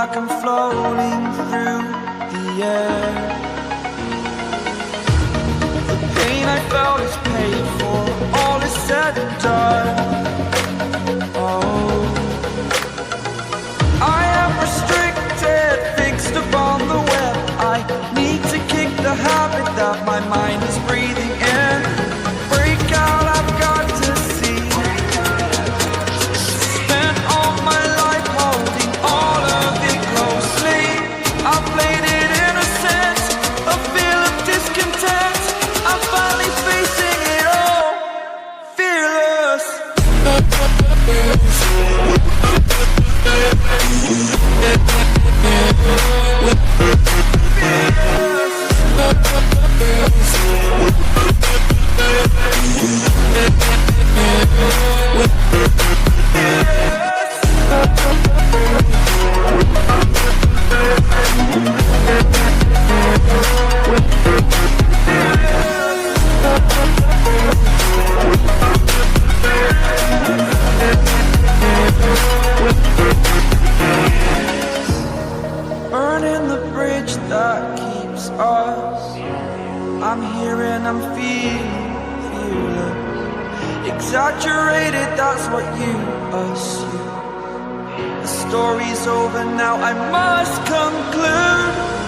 like I'm floating through the air. The pain I felt is paid for, all is said and done. Oh, I am restricted, fixed upon the web. I need to kick the habit that my mind is breathing in. Break out, I've got to see. Spent all my life holding all of it closely. I played it innocent, a feel of discontent. I'm finally facing it all, fearless. Burning the bridge that keeps us. I'm here and I'm feeling fearless. Exaggerated, that's what you assume. The story's over now, I must conclude.